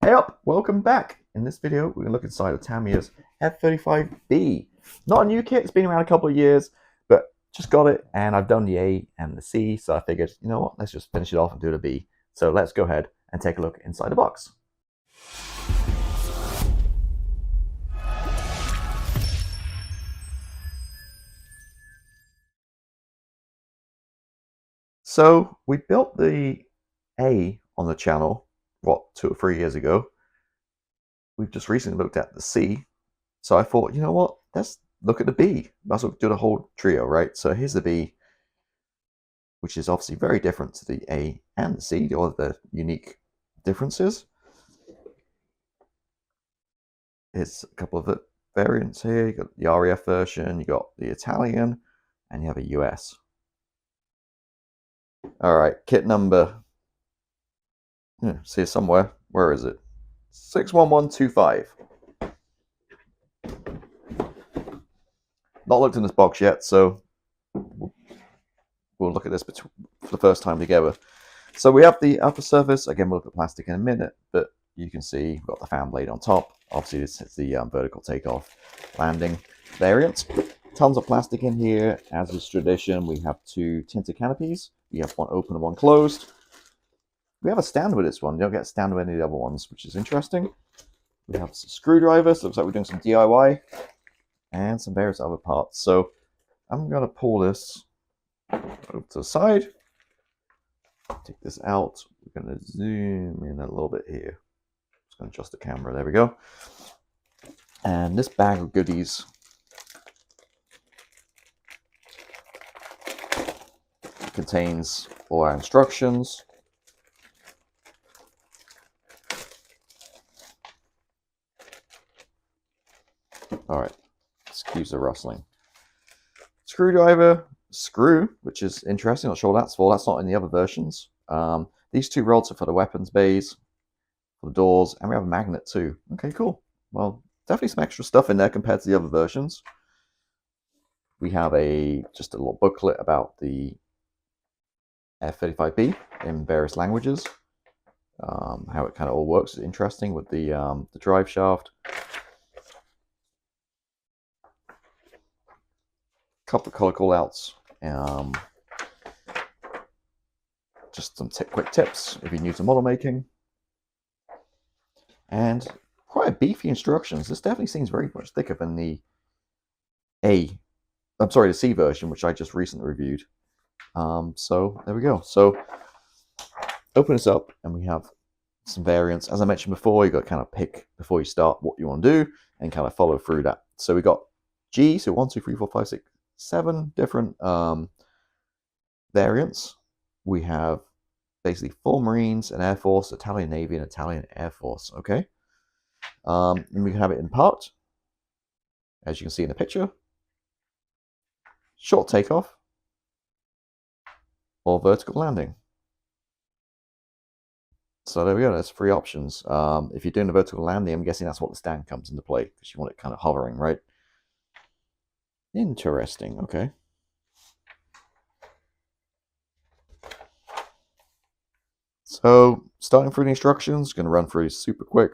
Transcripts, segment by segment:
Hey up, welcome back. In this video, we're going to look inside of Tamiya's F-35B. Not a new kit, it's been around a couple of years, but just got it, and I've done the A and the C, so I figured, you know what, let's just finish it off and do the B. So let's go ahead and take a look inside the box. So we built the A on the channel, what, 2 or 3 years ago. We've just recently looked at the C, so I thought, you know what, let's look at the B. Might as well do the whole trio, right? So here's the B, which is obviously very different to the A and the C, all of the unique differences. There's a couple of variants here. You got the RAF version, you got the Italian, and you have a US. All right, kit number. See it somewhere. Where is it? 61125. Not looked in this box yet, so we'll look at this for the first time together. So we have the upper surface. Again, we'll look at plastic in a minute, but you can see we've got the fan blade on top. Obviously, this is the vertical takeoff landing variant. Tons of plastic in here. As is tradition, we have 2 tinted canopies. We have one open and one closed. We have a stand with this one. You don't get a stand with any of the other ones, which is interesting. We have some screwdrivers. Looks like we're doing some DIY. And some various other parts. So I'm going to pull this over to the side. Take this out. We're going to zoom in a little bit here. Just going to adjust the camera. There we go. And this bag of goodies contains all our instructions. All right, excuse the rustling. Screwdriver, screw, which is interesting. Not sure what that's for. That's not in the other versions. These 2 rods are for the weapons bays, for the doors, and we have a magnet too. Okay, cool. Well, definitely some extra stuff in there compared to the other versions. We have just a little booklet about the F-35B in various languages. How it kind of all works is interesting with the drive shaft. Couple of color callouts. Just some quick tips if you're new to model making. And quite beefy instructions. This definitely seems very much thicker than the the C version, which I just recently reviewed. So there we go. So open this up and we have some variants. As I mentioned before, you got to kind of pick before you start what you want to do and kind of follow through that. So we got G, so 1, 2, 3, 4, 5, 6, 7 different variants. We have basically 4 Marines, an Air Force, Italian Navy, and Italian Air Force. Okay. And we can have it in part, as you can see in the picture. Short takeoff or vertical landing. So there we go, there's 3 options. If you're doing a vertical landing, I'm guessing that's what the stand comes into play, because you want it kind of hovering, right? Interesting, okay. So, starting through the instructions, going to run through super quick,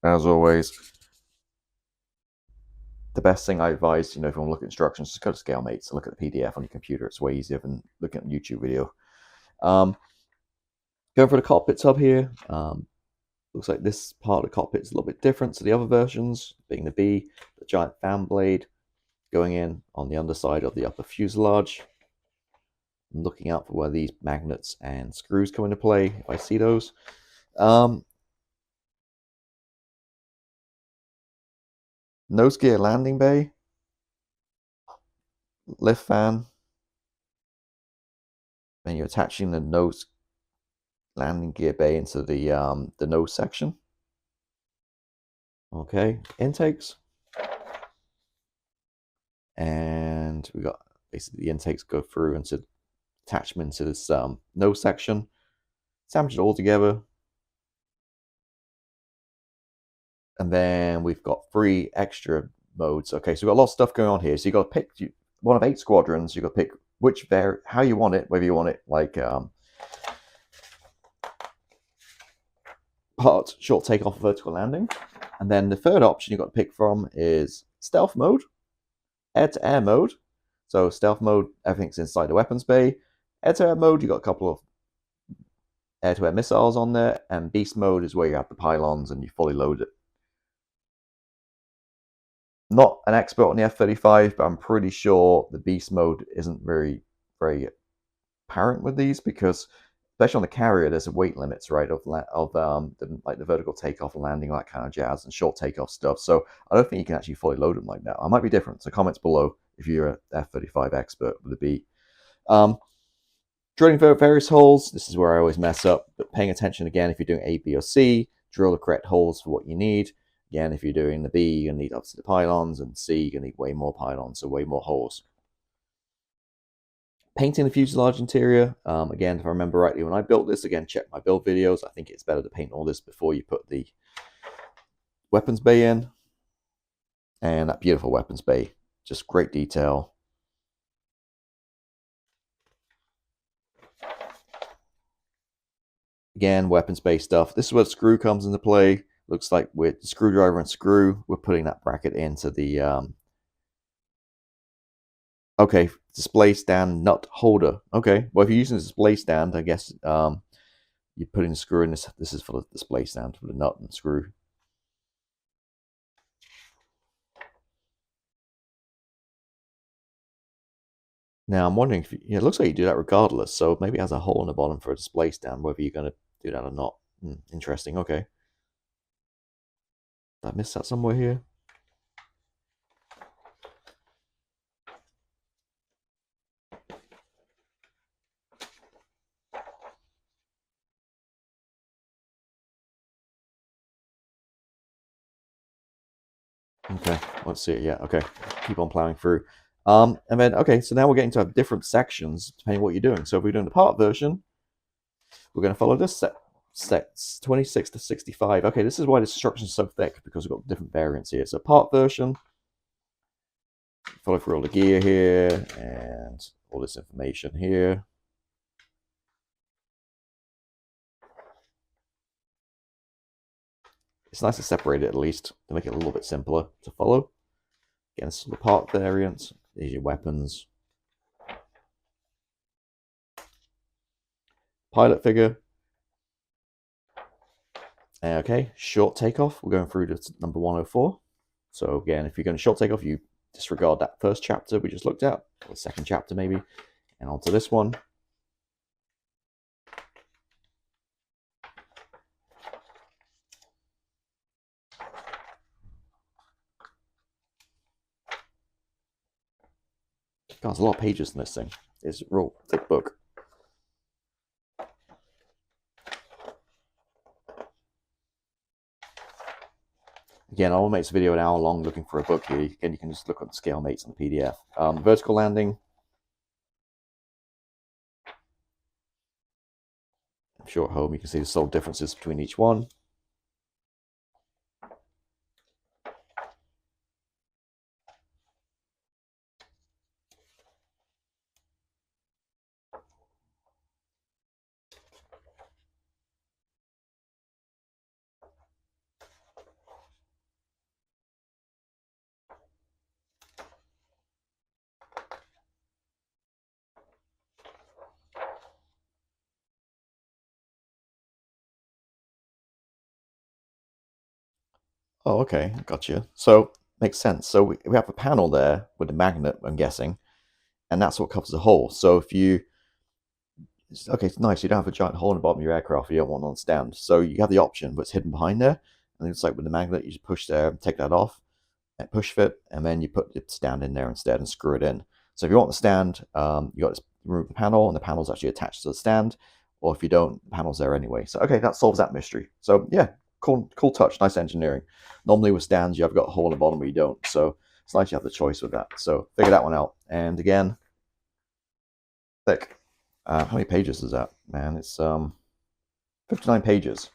as always. The best thing I advise, if you want to look at instructions, just go to ScaleMate. So look at the PDF on your computer. It's way easier than looking at a YouTube video. Going for the cockpit tub here. Looks like this part of the cockpit is a little bit different to the other versions, being the B, the giant fan blade going in on the underside of the upper fuselage. I'm looking out for where these magnets and screws come into play, if I see those. Nose gear landing bay, lift fan, and you're attaching the nose landing gear bay into the nose section. Okay, intakes. And we got basically the intakes go through into attachment to this nose section. Sandwich it all together. And then we've got 3 extra modes. Okay, so we've got a lot of stuff going on here. So you've got to pick one of 8 squadrons. You've got to pick how you want it, whether you want it like part, short takeoff, vertical landing. And then the third option you've got to pick from is stealth mode, air-to-air mode. So stealth mode, everything's inside the weapons bay. Air-to-air mode, you've got a couple of air-to-air missiles on there. And beast mode is where you have the pylons and you fully load it. Not an expert on the F-35, but I'm pretty sure the beast mode isn't very apparent with these, because especially on the carrier, there's a weight limits, right, of like the vertical takeoff and landing, that kind of jazz, and short takeoff stuff. So I don't think you can actually fully load them like that. I might be different. So comments below if you're an F-35 expert with a B. Drilling various holes. This is where I always mess up, but paying attention again, if you're doing A, B, or C, drill the correct holes for what you need. Again, if you're doing the B, you're going to need obviously the pylons, and C, you're going to need way more pylons, so way more holes. Painting the fuselage interior. Again, if I remember rightly, when I built this, again, check my build videos. I think it's better to paint all this before you put the weapons bay in. And that beautiful weapons bay, just great detail. Again, weapons bay stuff. This is where the screw comes into play. Looks like with the screwdriver and screw, we're putting that bracket into the okay, display stand nut holder. Okay, well, if you're using a display stand, I guess you're putting the screw in this. This is for the display stand for the nut and screw. Now I'm wondering if it looks like you do that regardless. So maybe it has a hole in the bottom for a display stand, whether you're going to do that or not. Interesting. Okay. Did I miss that somewhere here? Okay, let's see it. Yeah, okay. Keep on plowing through. And then, okay, so now we're getting to different sections depending on what you're doing. So if we're doing the part version, we're going to follow this sets 26 to 65. Okay, this is why this instruction is so thick, because we've got different variants here. So part version, follow through all the gear here and all this information here. It's nice to separate it at least to make it a little bit simpler to follow. Again, this is the part variants. These are your weapons. Pilot figure. Okay, short takeoff. We're going through to number 104. So again, if you're going to short takeoff, you disregard that first chapter we just looked at, or the second chapter maybe, and onto this one. God, there's a lot of pages in this thing. It's a real thick book. Again, I will make this video an hour long looking for a book here. Again, you can just look at the scale mates on the PDF. Vertical landing. I'm sure at home you can see the subtle differences between each one. Oh, okay, gotcha. So, makes sense. So we have a panel there with a magnet, I'm guessing, and that's what covers the hole. So if you, okay, it's nice, you don't have a giant hole in the bottom of your aircraft, you don't want it on stand. So you have the option, but it's hidden behind there. And it's like with the magnet, you just push there, take that off, and push fit, and then you put the stand in there instead and screw it in. So if you want the stand, you got to remove the panel, and the panel's actually attached to the stand. Or if you don't, the panel's there anyway. So, okay, that solves that mystery. So, yeah, cool touch, nice engineering. Normally with stands, you have got a hole in the bottom where you don't. So it's nice you have the choice with that. So figure that one out. And again, thick. How many pages is that? Man, it's 59 pages.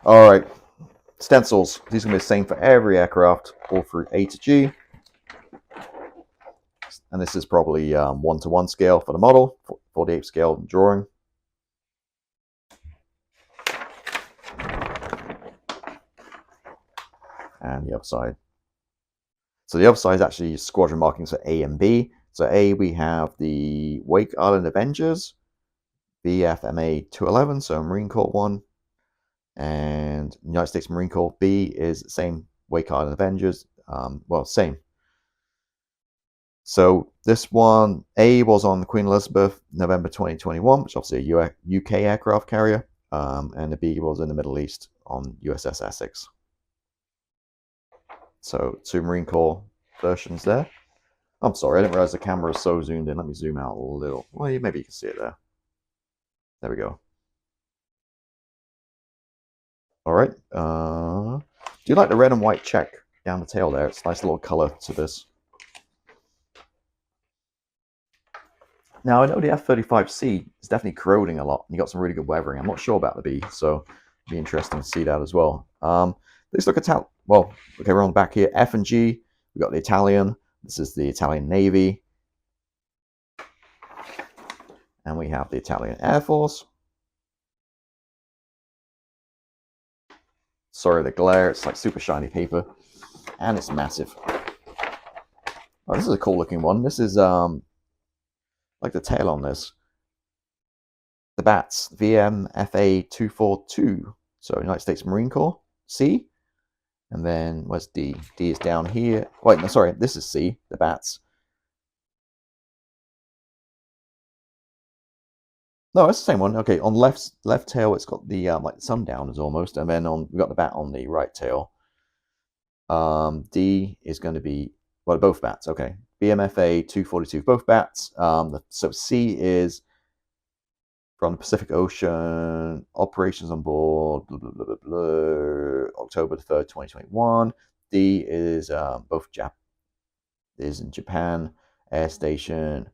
All right, stencils. These are going to be the same for every aircraft, all through A to G. And this is probably 1:1 scale for the model, 48 scale drawing. and the other side. So the other side is actually squadron markings for A and B. So A, we have the Wake Island Avengers, BFMA 211, so Marine Corps one, and United States Marine Corps. B is the same Wake Island Avengers, well, same. So this one, A was on the Queen Elizabeth, November 2021, which is obviously a UK aircraft carrier, and the B was in the Middle East on USS Essex. So two Marine Corps versions there. I'm sorry, I didn't realize the camera is so zoomed in. Let me zoom out a little. Well, maybe you can see it there. There we go. All right. Do you like the red and white check down the tail there? It's a nice little color to this. Now, I know the F-35C is definitely corroding a lot, and you got some really good weathering. I'm not sure about the B, so it'd be interesting to see that as well. Let's look at, well, okay, we're on the back here. F and G, we've got the Italian. This is the Italian Navy. And we have the Italian Air Force. Sorry, the glare, it's like super shiny paper. And it's massive. Oh, this is a cool looking one. This is, like the tail on this. The bats, VMFA 242. So United States Marine Corps, C. And then where's D? D is down here. Wait, no, sorry, this is C, the bats. No, it's the same one. Okay, on left tail, it's got the like the sundowners almost, and then we've got the bat on the right tail. D is going to be, well, both bats. Okay, BMFA 242, both bats. So C is from the Pacific Ocean, operations on board, blah, blah, blah, blah, blah, October 3rd, 2021. D is both is in Japan, air station.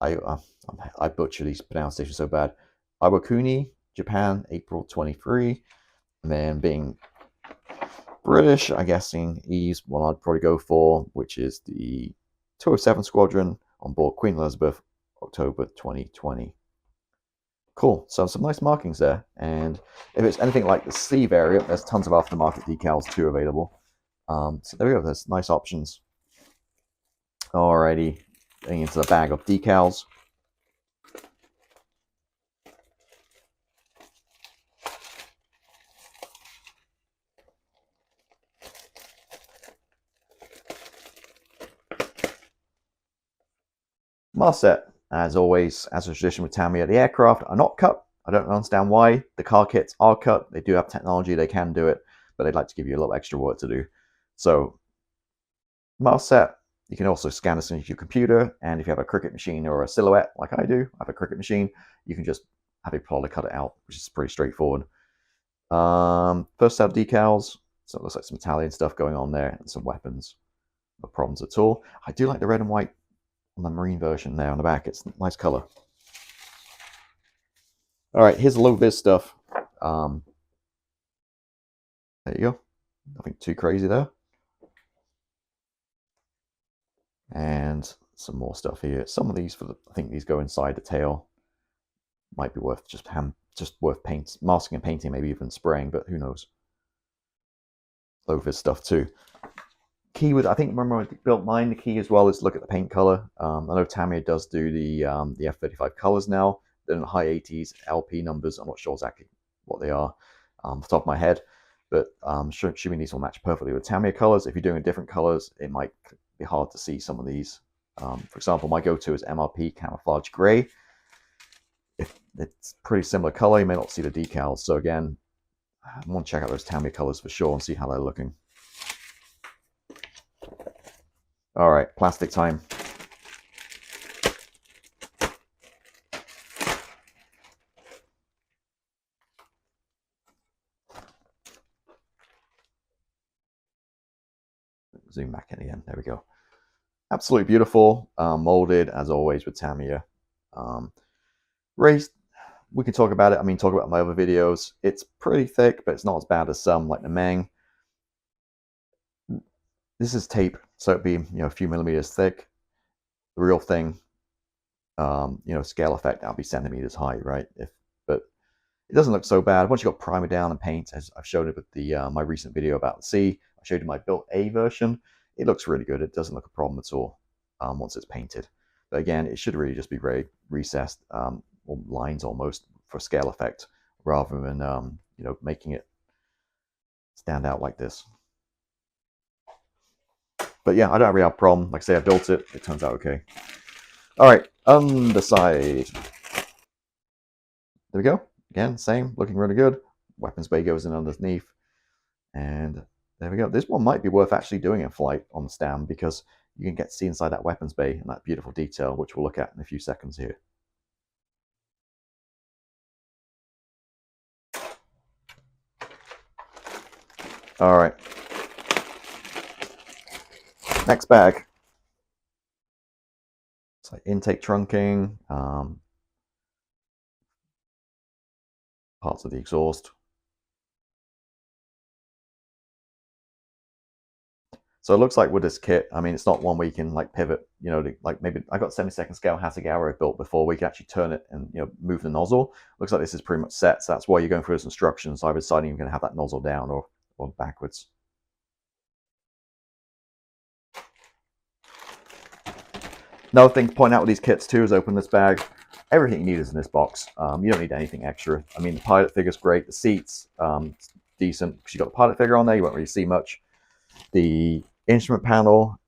I butcher these pronunciations so bad. Iwakuni, Japan, April 23. And then being British, I'm guessing E's one I'd probably go for, which is the 207 Squadron on board Queen Elizabeth, October 2020. Cool, so some nice markings there. And if it's anything like the C variant, there's tons of aftermarket decals too available. So there we go, there's nice options. Alrighty, getting into the bag of decals. Mast set, as always, as a tradition with Tamiya, the aircraft are not cut. I don't understand why. The car kits are cut. They do have technology, they can do it, but they'd like to give you a little extra work to do. So, mast set, you can also scan this into your computer, and if you have a Cricut machine or a Silhouette, like I do, I have a Cricut machine, you can just have a plotter cut it out, which is pretty straightforward. First set of decals, so it looks like some Italian stuff going on there, and some weapons. No problems at all. I do like the red and white on the marine version there on the back. It's a nice color. All right, here's the low vis stuff. There you go. Nothing too crazy there. And some more stuff here. Some of these, I think these go inside the tail. Might be worth just worth masking and painting, maybe even spraying, but who knows. Low vis stuff too. Key with, I think, remember when I built mine, the key as well is look at the paint color. I know Tamiya does do the F-35 colors now. They're in the high 80s LP numbers. I'm not sure exactly what they are off the top of my head, but assuming these will match perfectly with Tamiya colors. If you're doing different colors, it might be hard to see some of these. For example, my go-to is MRP Camouflage Gray. If it's pretty similar color, you may not see the decals. So again, I want to check out those Tamiya colors for sure and see how they're looking. All right, plastic time. Zoom back in again. There we go. Absolutely beautiful. Molded as always with Tamiya. Raised. We can talk about it. I mean, talk about my other videos. It's pretty thick, but it's not as bad as some like the Meng. This is tape, so it'd be a few millimeters thick. The real thing, scale effect, that'll be centimeters high, right? But it doesn't look so bad once you got primer down and paint, as I've shown it with the my recent video about the C. I showed you my built A version. It looks really good. It doesn't look a problem at all once it's painted. But again, it should really just be very recessed or lines almost for scale effect, rather than you know, making it stand out like this. But yeah, I don't really have a problem. Like I say, I built it. It turns out okay. All right, underside. There we go. Again, same, looking really good. Weapons bay goes in underneath. And there we go. This one might be worth actually doing in flight on the stand, because you can get to see inside that weapons bay and that beautiful detail, which we'll look at in a few seconds here. All right. Next bag. It's like intake trunking, parts of the exhaust. So it looks like with this kit, I mean, it's not one where you can like pivot, you know, like maybe I got 72nd scale Hasegawa built before, we can actually turn it and, you know, move the nozzle. Looks like this is pretty much set. So that's why you're going through those instructions, either deciding you're going to have that nozzle down or backwards. Another thing to point out with these kits too is open this bag. Everything you need is in this box. You don't need anything extra. I mean, the pilot figure's great. The seats, decent, because you got the pilot figure on there. You won't really see much. The instrument panel,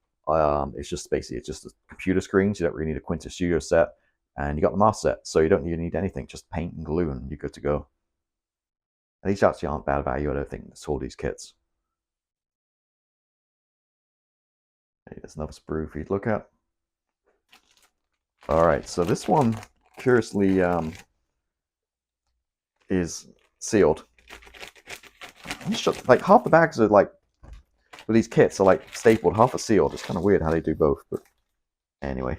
it's just basically, it's just a computer screen. So you don't really need a Quintus Studio set. And you got the mask set, so you don't even need anything. Just paint and glue, and you're good to go. And these actually aren't bad value, I don't think, that's all these kits. Okay, there's another sprue for you to look at. All right, so this one, curiously, is sealed. Like half the bags are like, with these kits are like stapled, half are sealed. It's kind of weird how they do both, but anyway.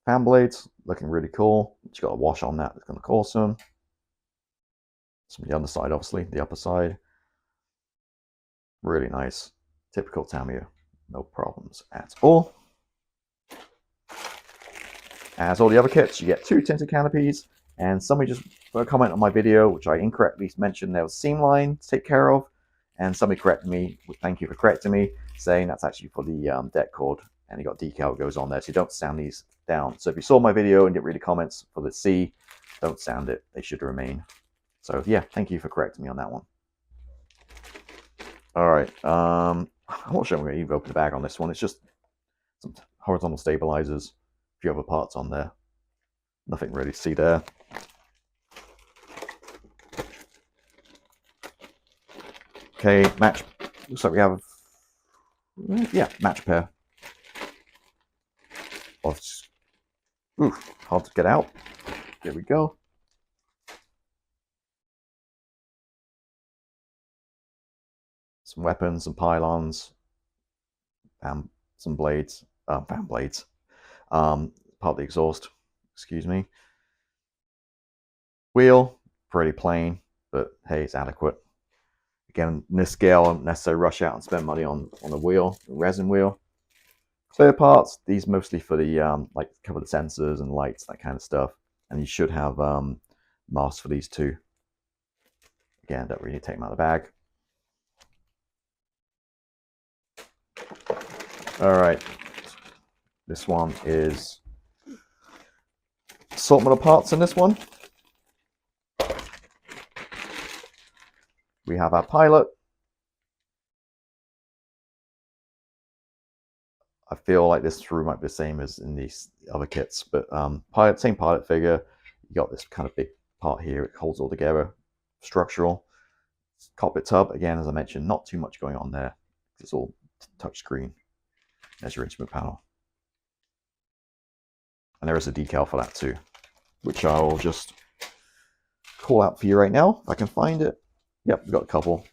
Fan blades, looking really cool. You got a wash on that, it's gonna look awesome. Some of the underside, obviously, the upper side. Really nice. Typical Tamiya, no problems at all. As all the other kits, you get 2 tinted canopies, and somebody just put a comment on my video, which I incorrectly mentioned there was seam line to take care of, and somebody corrected me, thank you for correcting me, saying that's actually for the deck cord, and you got decal goes on there, so you don't sand these down. So if you saw my video and didn't read the comments for the C, don't sand it, they should remain. So yeah, thank you for correcting me on that one. All right, I'm not sure I'm going to even open the bag on this one. It's just some horizontal stabilizers, a few other parts on there. Nothing really to see there. Okay, match. Looks like we have, yeah, match pair. Oof, hard to get out. Here we go. Some weapons, some pylons, some blades, fan blades. Part of the exhaust, excuse me. Wheel, pretty plain, but hey, it's adequate. Again, in this scale, I don't necessarily rush out and spend money on the wheel, the resin wheel. Clear parts, these mostly for the like cover the sensors and lights, that kind of stuff. And you should have masks for these too. Again, don't really take them out of the bag. All right, this one is assortment of parts in this one. We have our pilot. I feel like this screw might be the same as in these other kits, but same pilot figure. You got this kind of big part here, it holds all together. Structural. Cockpit tub, again, as I mentioned, not too much going on there. It's all touch screen. There's your instrument panel. And there is a decal for that too, which I'll just call out for you right now, if I can find it. Yep, we've got a couple.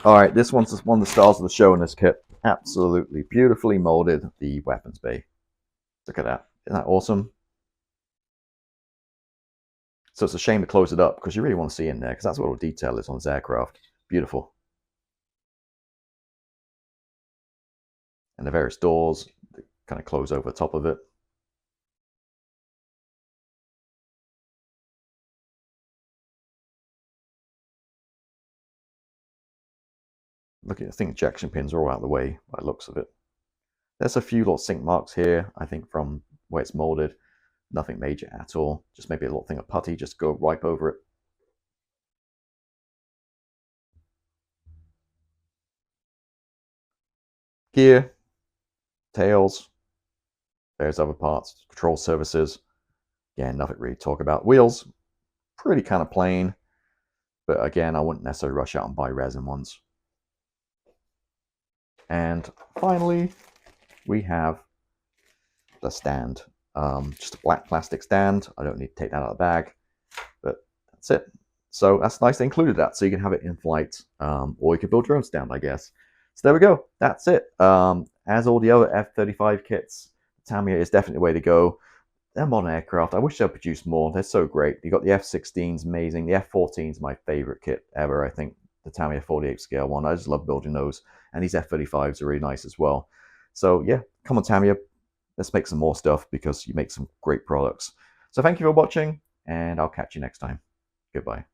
All right, this one's one of the stars of the show in this kit. Absolutely beautifully molded, the weapons bay. Look at that. Isn't that awesome? So it's a shame to close it up because you really want to see in there because that's what all the detail is on this aircraft. Beautiful. and the various doors that kind of close over the top of it. Look at, I think ejection pins are all out of the way by the looks of it. There's a few little sink marks here, I think from where it's molded. Nothing major at all. Just maybe a little thing of putty, just go wipe over it. Gear, tails, there's other parts, control surfaces. Again, nothing really to talk about. Wheels, pretty kind of plain, but again, I wouldn't necessarily rush out and buy resin ones. And finally, we have the stand. Just a black plastic stand. I don't need to take that out of the bag, but that's it. So that's nice they included that, so you can have it in flight, or you could build your own stand, I guess. So there we go. That's it. As all the other F-35 kits, Tamiya is definitely the way to go. They're modern aircraft. I wish they'd produce more. They're so great. You got the F-16's amazing. The F-14's my favorite kit ever, I think. The Tamiya 48 scale one. I just love building those. And these F-35s are really nice as well. So yeah, come on Tamiya. Let's make some more stuff because you make some great products. So thank you for watching, and I'll catch you next time. Goodbye.